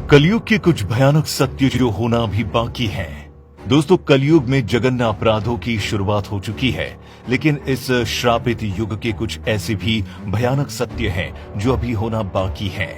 कलयुग के कुछ भयानक सत्य जो होना भी बाकी हैं। दोस्तों, कलयुग में जघन्य अपराधों की शुरुआत हो चुकी है, लेकिन इस श्रापित युग के कुछ ऐसे भी भयानक सत्य हैं जो अभी होना बाकी हैं।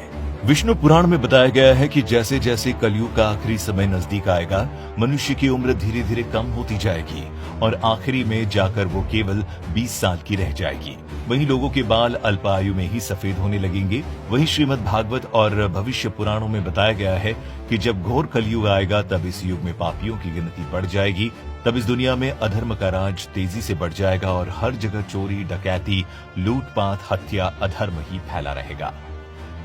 विष्णु पुराण में बताया गया है कि जैसे जैसे कलयुग का आखिरी समय नजदीक आएगा, मनुष्य की उम्र धीरे धीरे कम होती जाएगी और आखिरी में जाकर वो केवल 20 साल की रह जाएगी। वहीं लोगों के बाल अल्पायु में ही सफेद होने लगेंगे। वहीं श्रीमद् भागवत और भविष्य पुराणों में बताया गया है कि जब घोर कलयुग आएगा तब इस युग में पापियों की गिनती बढ़ जाएगी। तब इस दुनिया में अधर्म का राज तेजी से बढ़ जाएगा और हर जगह चोरी, डकैती, लूटपाट, हत्या, अधर्म ही फैला रहेगा।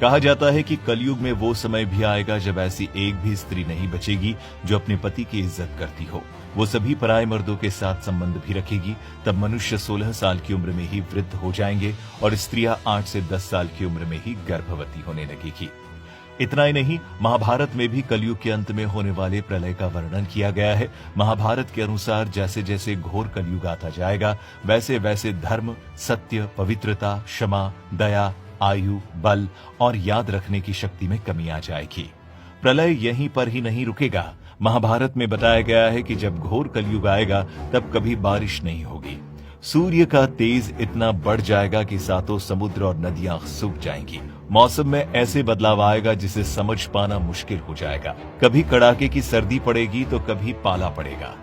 कहा जाता है कि कलयुग में वो समय भी आएगा जब ऐसी एक भी स्त्री नहीं बचेगी जो अपने पति की इज्जत करती हो। वो सभी पराये मर्दों के साथ संबंध भी रखेगी। तब मनुष्य 16 साल की उम्र में ही वृद्ध हो जाएंगे और स्त्रियां 8 से 10 साल की उम्र में ही गर्भवती होने लगेगी। इतना ही नहीं, महाभारत में भी कलयुग के अंत में होने वाले प्रलय का वर्णन किया गया है। महाभारत के अनुसार जैसे जैसे घोर कलयुग आता जाएगा, वैसे वैसे धर्म, सत्य, पवित्रता, क्षमा, दया, आयु, बल और याद रखने की शक्ति में कमी आ जाएगी। प्रलय यहीं पर ही नहीं रुकेगा। महाभारत में बताया गया है कि जब घोर कलयुग आएगा तब कभी बारिश नहीं होगी। सूर्य का तेज इतना बढ़ जाएगा कि सातों समुद्र और नदियां सूख जाएंगी। मौसम में ऐसे बदलाव आएगा जिसे समझ पाना मुश्किल हो जाएगा। कभी कड़ाके की सर्दी पड़ेगी तो कभी पाला पड़ेगा,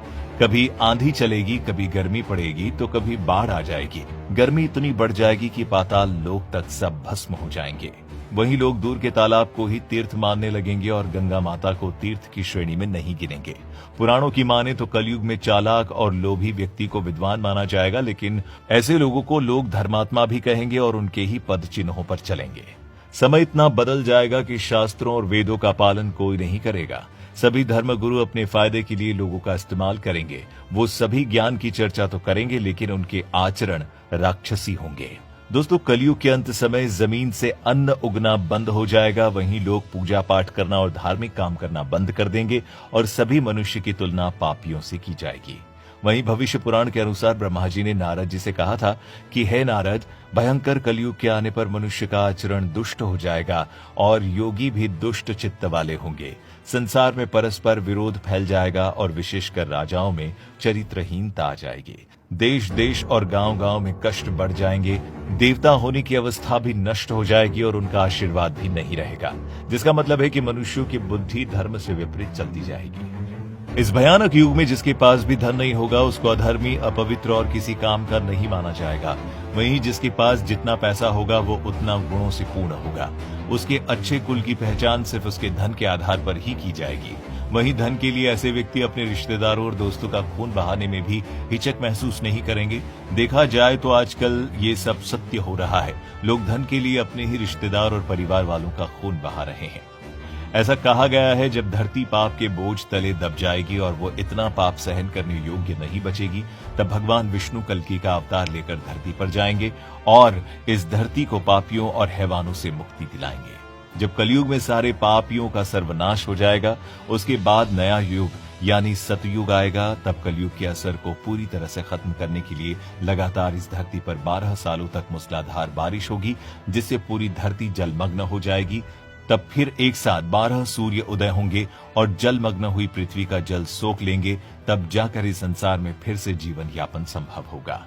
कभी आंधी चलेगी, कभी गर्मी पड़ेगी तो कभी बाढ़ आ जाएगी। गर्मी इतनी बढ़ जाएगी कि पाताल लोक तक सब भस्म हो जाएंगे। वहीं लोग दूर के तालाब को ही तीर्थ मानने लगेंगे और गंगा माता को तीर्थ की श्रेणी में नहीं गिनेंगे। पुराणों की माने तो कलयुग में चालाक और लोभी व्यक्ति को विद्वान माना जाएगा, लेकिन ऐसे लोगों को लोग धर्मात्मा भी कहेंगे और उनके ही पद चिन्हों पर चलेंगे। समय इतना बदल जाएगा कि शास्त्रों और वेदों का पालन कोई नहीं करेगा। सभी धर्मगुरु अपने फायदे के लिए लोगों का इस्तेमाल करेंगे। वो सभी ज्ञान की चर्चा तो करेंगे, लेकिन उनके आचरण राक्षसी होंगे। दोस्तों, कलयुग के अंत समय जमीन से अन्न उगना बंद हो जाएगा। वहीं लोग पूजा पाठ करना और धार्मिक काम करना बंद कर देंगे और सभी मनुष्य की तुलना पापियों से की जाएगी। वहीं भविष्य पुराण के अनुसार ब्रह्मा जी ने नारद जी से कहा था कि हे नारद, भयंकर कलयुग के आने पर मनुष्य का आचरण दुष्ट हो जाएगा और योगी भी दुष्ट चित्त वाले होंगे। संसार में परस्पर विरोध फैल जाएगा और विशेषकर राजाओं में चरित्रहीनता आ जाएगी। देश देश और गांव गांव में कष्ट बढ़ जाएंगे। देवता होने की अवस्था भी नष्ट हो जाएगी और उनका आशीर्वाद भी नहीं रहेगा, जिसका मतलब है कि मनुष्यों की बुद्धि धर्म से विपरीत चलती जाएगी। इस भयानक युग में जिसके पास भी धन नहीं होगा उसको अधर्मी, अपवित्र और किसी काम का नहीं माना जाएगा। वहीं जिसके पास जितना पैसा होगा वो उतना गुणों से पूर्ण होगा। उसके अच्छे कुल की पहचान सिर्फ उसके धन के आधार पर ही की जाएगी। वहीं धन के लिए ऐसे व्यक्ति अपने रिश्तेदारों और दोस्तों का खून बहाने में भी हिचक महसूस नहीं करेंगे। देखा जाए तो आजकल ये सब सत्य हो रहा है। लोग धन के लिए अपने ही रिश्तेदार और परिवार वालों का खून बहा रहे हैं। ऐसा कहा गया है, जब धरती पाप के बोझ तले दब जाएगी और वो इतना पाप सहन करने योग्य नहीं बचेगी, तब भगवान विष्णु कल्कि का अवतार लेकर धरती पर जाएंगे और इस धरती को पापियों और हैवानों से मुक्ति दिलाएंगे। जब कलयुग में सारे पापियों का सर्वनाश हो जाएगा, उसके बाद नया युग यानी सतयुग आएगा। तब कलयुग के असर को पूरी तरह से खत्म करने के लिए लगातार इस धरती पर 12 सालों तक मूसलाधार बारिश होगी, जिससे पूरी धरती जलमग्न हो जाएगी। तब फिर एक साथ 12 सूर्य उदय होंगे और जलमग्न हुई पृथ्वी का जल सोख लेंगे। तब जाकर इस संसार में फिर से जीवन यापन संभव होगा।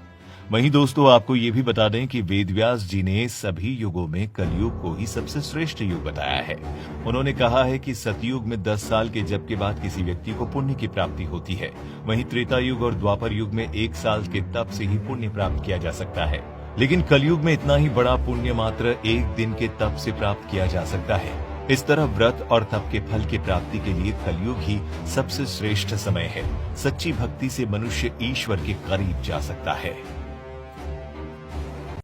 वहीं दोस्तों, आपको ये भी बता दें कि वेदव्यास जी ने सभी युगों में कलयुग को ही सबसे श्रेष्ठ युग बताया है। उन्होंने कहा है कि सतयुग में 10 साल के जप के बाद किसी व्यक्ति को पुण्य की प्राप्ति होती है। वहीं त्रेता युग और द्वापर युग में 1 साल के तप से ही पुण्य प्राप्त किया जा सकता है। लेकिन कलयुग में इतना ही बड़ा पुण्य मात्र 1 दिन के तप से प्राप्त किया जा सकता है। इस तरह व्रत और तप के फल की प्राप्ति के लिए कलयुग ही सबसे श्रेष्ठ समय है। सच्ची भक्ति से मनुष्य ईश्वर के करीब जा सकता है।